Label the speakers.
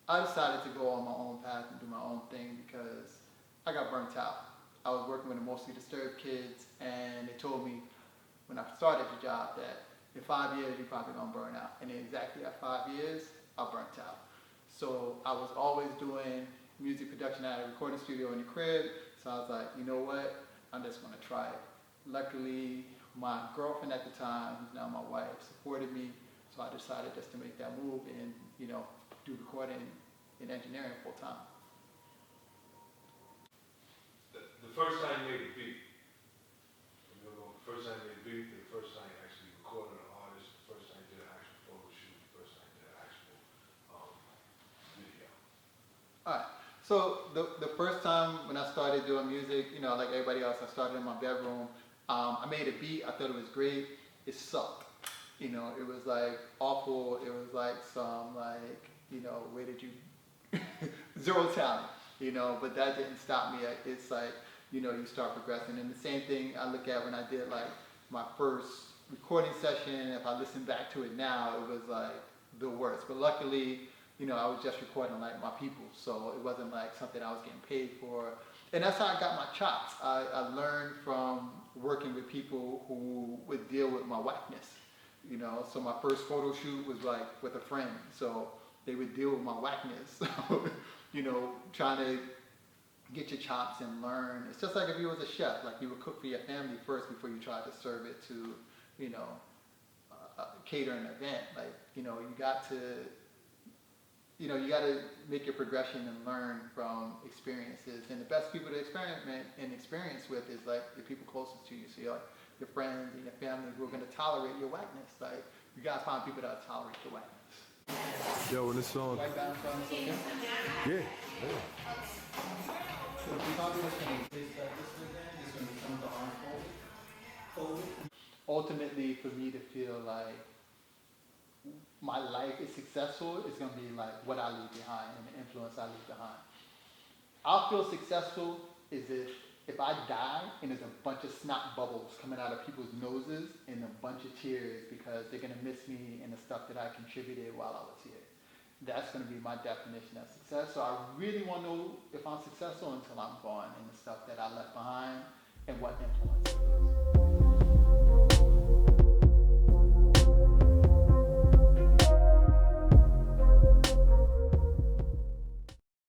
Speaker 1: I decided to go on my own path and do my own thing because I got burnt out. I was working with mostly disturbed kids, and they told me when I started the job that in 5 years you're probably gonna burn out. And exactly at 5 years, I burnt out. So I was always doing music production at a recording studio in the crib. So I was like, you know what? I'm just gonna try it. Luckily, my girlfriend at the time, who's now my wife, supported me. So I decided just to make that move and, do recording and engineering full time.
Speaker 2: The first time you made a beat, the first time you made a beat, the first time you actually recorded an artist, the first time you did an actual photo shoot, the first time you did an actual video.
Speaker 1: All right. So the first time when I started doing music, like everybody else, I started in my bedroom. I made a beat. I thought it was great. It sucked. It was like awful. It was like some where did you zero talent. But that didn't stop me. It's like you start progressing. And the same thing I look at when I did like my first recording session. If I listen back to it now, it was like the worst. But luckily, I was just recording like my people, so it wasn't like something I was getting paid for. And that's how I got my chops. I learned from working with people who would deal with my whackness. So my first photo shoot was like with a friend, so they would deal with my whackness. So, trying to get your chops and learn. It's just like if you was a chef, like you would cook for your family first before you try to serve it to, cater an event. Like, you got to make your progression and learn from experiences. And the best people to experiment and experience with is like the people closest to you. So you're like your friends and your family who are going to tolerate your whackness. Like you got to find people that tolerate your whackness.
Speaker 3: Yo, when this song.
Speaker 1: White balance on this, okay?
Speaker 3: Yeah.
Speaker 1: So the probably was going to this is going to be some of the unfolded. Ultimately, for me to feel like my life is successful, it's going to be like what I leave behind and the influence I leave behind. I'll feel successful is if I die and there's a bunch of snot bubbles coming out of people's noses and a bunch of tears because they're going to miss me and the stuff that I contributed while I was here. That's going to be my definition of success. So I really won't know if I'm successful until I'm gone and the stuff that I left behind and what influence it is.